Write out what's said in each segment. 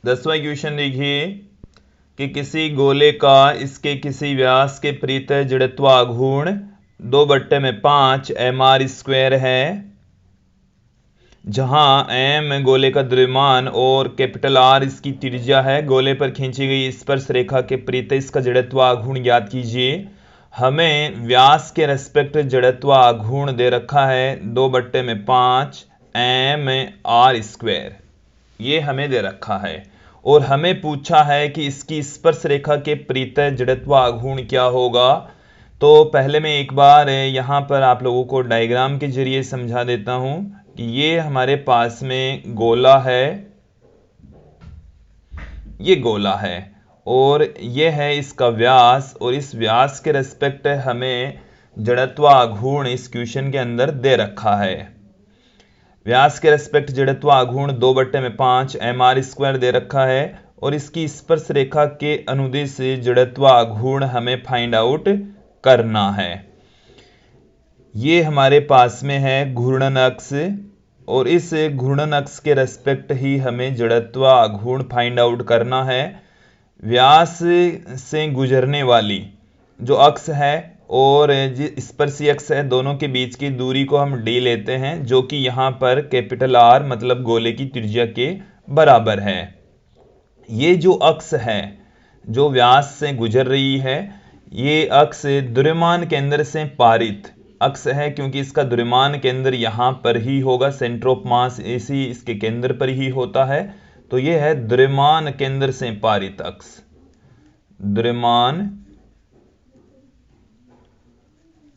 10वां question देखिए कि किसी गोले का इसके किसी व्यास के परितः जड़त्व आघूर्ण 2/5 mr² है, जहां m गोले का द्रव्यमान और R इसकी त्रिज्या है। गोले पर खींची गई स्पर्श रेखा के परितः इसका जड़त्व आघूर्ण ज्ञात कीजिए। हमें व्यास के रेस्पेक्ट जड़त्व आघूर्ण दे रखा है 2/5 mr², ये हमें दे रखा है और हमें पूछा है कि इसकी स्पर्श रेखा के परितः जड़त्व आघूर्ण क्या होगा। तो पहले मैं एक बार यहां पर आप लोगों को डायग्राम के जरिए समझा देता हूं कि ये हमारे पास में गोला है, ये गोला है और ये है इसका व्यास, और इस व्यास के रेस्पेक्ट हमें जड़त्व आघूर्ण इस क्वेश्चन के अंदर दे रखा है। व्यास के रेस्पेक्ट जड़त्व आघूर्ण 2/5 mr² दे रखा है और इसकी स्पर्श रेखा के अनुदिश जड़त्व आघूर्ण हमें फाइंड आउट करना है। ये हमारे पास में है घूर्णन अक्ष और इस घूर्णन अक्ष के रेस्पेक्ट ही हमें जड़त्व आघूर्ण फाइंड आउट करना है। व्यास से गुजरने वाली जो अक्ष है और स्पर्शी अक्ष है, दोनों के बीच की दूरी को हम d लेते हैं, जो कि यहां पर R मतलब गोले की त्रिज्या के बराबर है। ये जो अक्ष है जो व्यास से गुजर रही है, ये अक्ष द्रव्यमान केंद्र से पारित अक्ष है, क्योंकि इसका द्रव्यमान केंद्र यहां पर ही होगा, सेंटर ऑफ मास इसी इसके केंद्र पर ही होता है। तो यह है द्रव्यमान केंद्र से पारित अक्ष, द्रव्यमान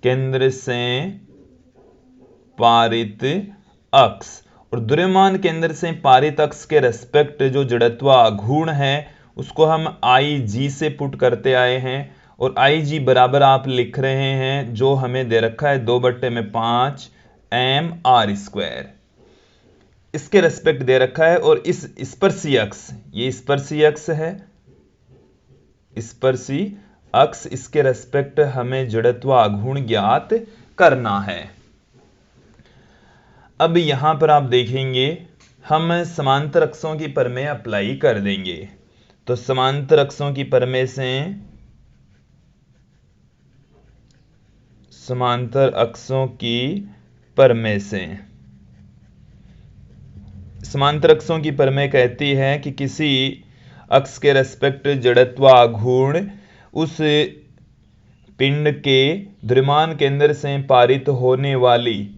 केंद्र से पारित अक्ष। और द्रव्यमान केंद्र से पारित अक्ष के रेस्पेक्ट जो जड़त्व आघूर्ण है उसको हम Ig से पुट करते आए हैं और Ig बराबर आप लिख रहे हैं जो हमें दे रखा है 2/5 mr², इसके रेस्पेक्ट दे रखा है। और इस स्पर्शी अक्ष, ये स्पर्शी अक्ष है, स्पर्शी अक्ष, इसके रेस्पेक्ट हमें जड़त्व आघूर्ण ज्ञात करना है। अब यहां पर आप देखेंगे हम समांतर अक्षों की प्रमेय अप्लाई कर देंगे। तो समांतर अक्षों की प्रमेय से, समांतर अक्षों की प्रमेय से, समांतर अक्षों की प्रमेय कहती है कि किसी अक्ष के रेस्पेक्ट जड़त्व आघूर्ण उस पिंड के द्रव्यमान केंद्र से पारित होने वाली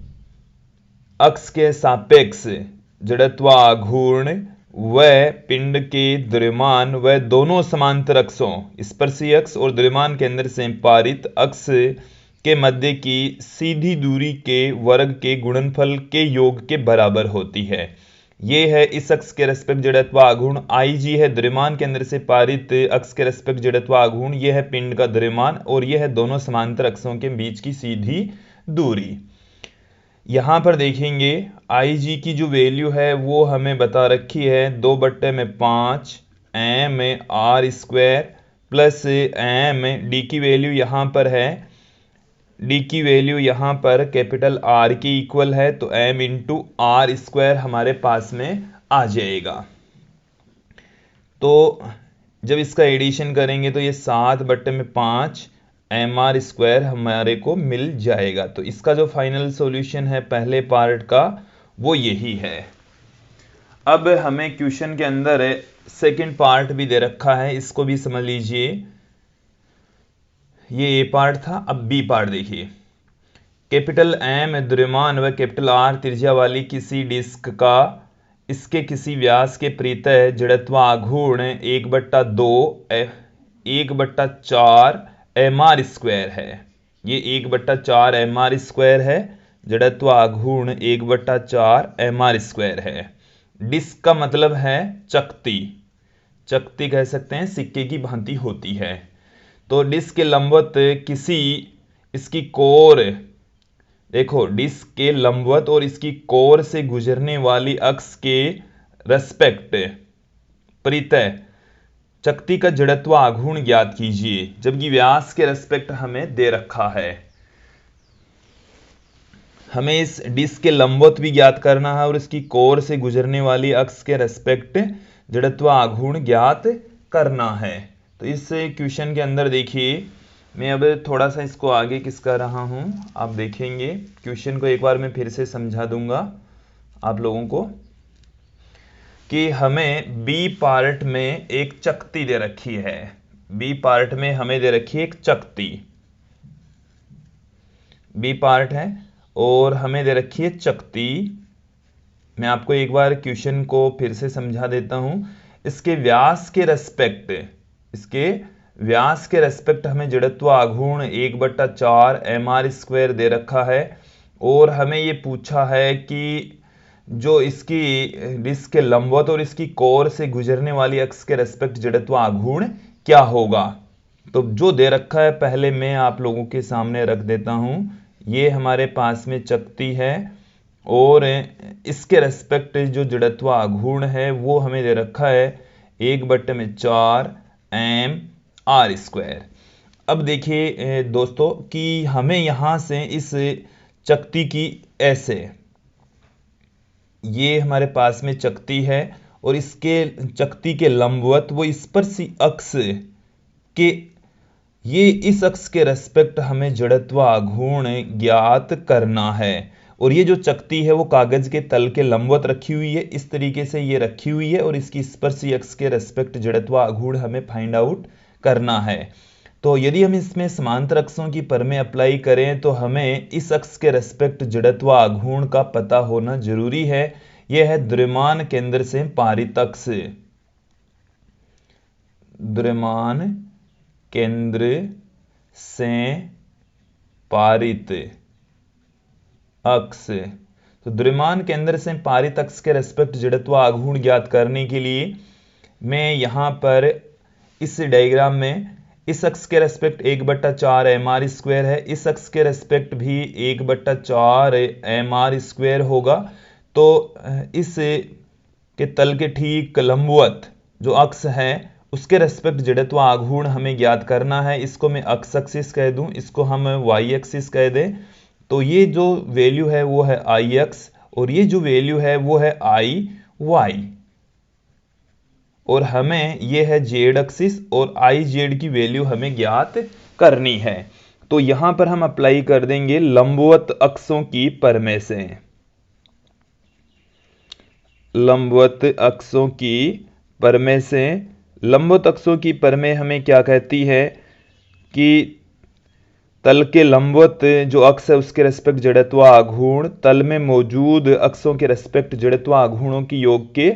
अक्ष के सापेक्ष जड़त्व आघूर्ण व पिंड के द्रव्यमान व दोनों समांतर अक्षों स्पर्शी अक्ष और द्रव्यमान केंद्र से पारित अक्ष के मध्य की सीधी दूरी के वर्ग के गुणनफल के योग के बराबर होती है। ये है इस अक्ष के रेस्पेक्ट जड़त्व आघूर्ण। Ig है द्रव्यमान केंद्र से पारित अक्ष के रेस्पेक्ट जड़त्व आघूर्ण, यह है पिंड का द्रव्यमान और यह है दोनों समांतर अक्षों के बीच की सीधी दूरी। यहां पर देखेंगे Ig की जो वैल्यू है वो हमें बता रखी है 2/5 mr² प्लस m, d की वैल्यू यहां पर है, d की वैल्यू यहां पर R के इक्वल है, तो m इंटू r² हमारे पास में आ जाएगा। तो जब इसका एडिशन करेंगे तो ये 7/5 mr² हमारे को मिल जाएगा। तो इसका जो फाइनल सॉल्यूशन है पहले पार्ट का वो यही है। अब हमें क्वेश्चन के अंदर सेकंड पार्ट भी दे रखा है, इसको भी समझ लीजिए। ये ए पार्ट था, अब बी पार्ट देखिए। M द्रव्यमान व R त्रिज्या वाली किसी डिस्क का इसके किसी व्यास के परितः जड़त्व आघूर्ण 1/4 mr² है। ये 1/4 mr² है, जड़त्व आघूर्ण 1/4 mr² है। डिस्क का मतलब है चकती, चकती कह सकते हैं, सिक्के की भांति होती है। तो डिस्क के लंबवत किसी इसकी कोर, देखो डिस्क के लंबवत और इसकी कोर से गुजरने वाली अक्ष के रेस्पेक्ट परितः चकती का जड़त्व आघूर्ण ज्ञात कीजिए, जबकि व्यास के रेस्पेक्ट हमें दे रखा है। हमें इस डिस्क के लंबवत भी ज्ञात करना है और इसकी कोर से गुजरने वाली अक्ष के रेस्पेक्ट जड़त्व आघूर्ण ज्ञात करना है। तो इस क्वेश्चन के अंदर देखिए, मैं अब थोड़ा सा इसको आगे किस कर रहा हूं, आप देखेंगे। क्वेश्चन को एक बार मैं फिर से समझा दूंगा आप लोगों को कि हमें बी पार्ट में एक चकती दे रखी है। बी पार्ट में हमें दे रखी है एक चकती, बी पार्ट है और हमें दे रखी है चकती। मैं आपको एक बार क्वेश्चन को फिर से समझा देता हूं। इसके व्यास के रेस्पेक्ट हमें जड़त्व आघूर्ण 1/4 mr² दे रखा है और हमें ये पूछा है कि जो इसके लंबवत और इसकी कोर से गुजरने वाली अक्ष के रेस्पेक्ट जड़त्व आघूर्ण क्या होगा। तो जो दे रखा है पहले मैं आप लोगों के सामने रख देता हूं। ये हमारे पास में चकती है और इसके रेस्पेक्ट जो जड़त्व आघूर्ण है वो हमें दे रखा है 1/4 mr²। अब देखिए दोस्तों कि हमें यहां से इस चकती की ऐसे, ये हमारे पास में चकती है और इसके चकती के लंबवत वो स्पर्शी अक्ष के, ये इस अक्ष के रेस्पेक्ट हमें जड़त्व आघूर्ण ज्ञात करना है। और ये जो चकती है वो कागज के तल के लंबवत रखी हुई है, इस तरीके से ये रखी हुई है और इसकी स्पर्शी अक्ष के रेस्पेक्ट जड़त्व आघूर्ण हमें फाइंड आउट करना है। तो यदि हम इसमें समांतर अक्षों की परमें अप्लाई करें तो हमें इस अक्ष के रेस्पेक्ट जड़त्व आघूर्ण का पता होना जरूरी है। यह है द्रव्यमान केंद्र से पारित अक्ष, द्रव्यमान केंद्र से पारित अक्ष। तो द्रव्यमान केंद्र से पारित अक्ष के रेस्पेक्ट जड़त्व आघूर्ण ज्ञात करने के लिए मैं यहां पर इस डायग्राम में इस अक्ष के रेस्पेक्ट 1/4 mr² है, इस अक्ष के रेस्पेक्ट भी 1/4 mr² होगा। तो इस के तल के ठीक लंबवत जो अक्ष है उसके रेस्पेक्ट जड़त्व आघूर्ण हमें ज्ञात करना है। इसको मैं एक्स एक्सिस कह दूं, इसको हम वाई एक्सिस कह दें। तो ये जो वैल्यू है वो है आई एक्स और ये जो वैल्यू है वो है आई वाई, और हमें ये है जेड एक्सिस और आई जेड की वैल्यू हमें ज्ञात करनी है। तो यहां पर हम अप्लाई कर देंगे लंबवत अक्षों की परमें से। लंबवत अक्षों की परमें से, लंबवत अक्षों की परमें हमें क्या कहती है कि तल के लंबवत जो अक्ष है उसके रेस्पेक्ट जड़त्व आघूर्ण तल में मौजूद अक्षों के रेस्पेक्ट जड़त्व आघूर्णों की योग के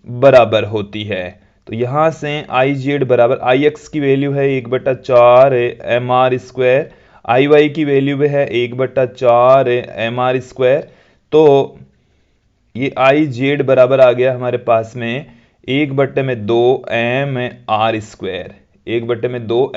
बराबर होती है। तो यहां से आई जेड बराबर आई एक्स की वैल्यू है 1/4 mr², आई वाई की वैल्यू है 1/4 mr²। तो ये आई जेड बराबर आ गया हमारे पास में 1/2 mr², 1/2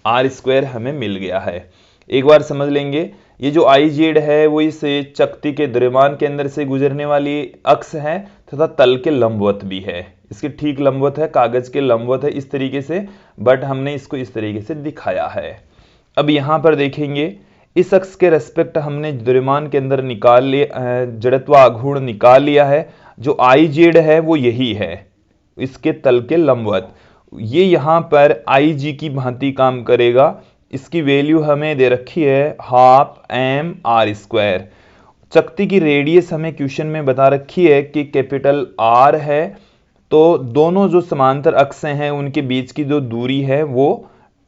mr² हमें मिल गया है। एक बार समझ लेंगे, ये जो आई जेड है वो इस चकती के द्रव्यमान के अंदर से गुजरने वाली अक्ष है तथा तल के लंबवत भी है, इसके ठीक लंबवत है, कागज के लंबवत है इस तरीके से, बट हमने इसको इस तरीके से दिखाया है। अब यहां पर देखेंगे इस अक्ष के रेस्पेक्ट हमने द्रव्यमान के अंदर निकाल लिया, जड़त्व आघूर्ण निकाल लिया है। जो आई जेड है वो यही है, इसके तल के लंबवत, ये यहां पर आई जी की भांति काम करेगा। इसकी वैल्यू हमें दे रखी है 12 mr²। चकती की रेडियस हमें क्वेश्चन में बता रखी है कि कैपिटल आर है। तो दोनों जो समांतर अक्ष हैं उनके बीच की जो दूरी है वो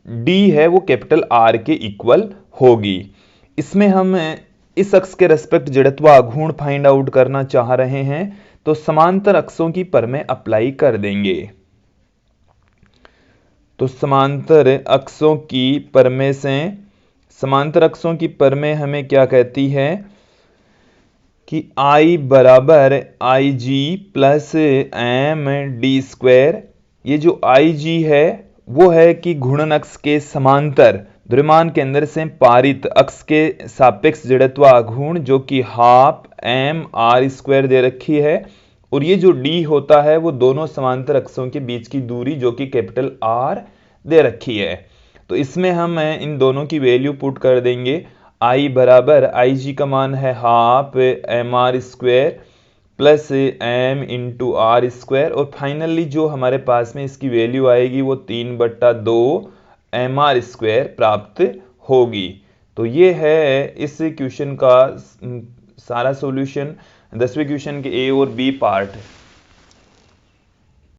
डी है, वो कैपिटल आर के इक्वल होगी। इसमें हम इस अक्ष के रेस्पेक्ट जड़त्व आघूर्ण फाइंड आउट करना चाह रहे हैं, तो समांतर अक्षों की परमें अप्लाई कर देंगे। तो समांतर अक्षों की परमें से, समांतर अक्षों की परमें हमें क्या कहती है कि I बराबर आई जी प्लस एम डी स्क्वायर। ये जो आई जी है वो है कि घूर्णन अक्ष के समांतर द्रव्यमान के अंदर से पारित अक्ष के सापेक्ष जड़त्व आघूर्ण जो कि 12 mr² दे रखी है, और ये जो डी होता है वो दोनों समांतर अक्षों के बीच की दूरी जो कि कैपिटल आर दे रखी है। तो इसमें हम इन दोनों की वैल्यू पुट कर देंगे। आई बराबर आई जी का मान है 12 mr² plus M into R square, और फाइनली जो हमारे पास में इसकी वैल्यू आएगी वो 3/2 एम आर स्क्वायर प्राप्त होगी। तो ये है इस क्वेश्चन का सारा सॉल्यूशन। 10वें क्वेश्चन के ए और बी पार्ट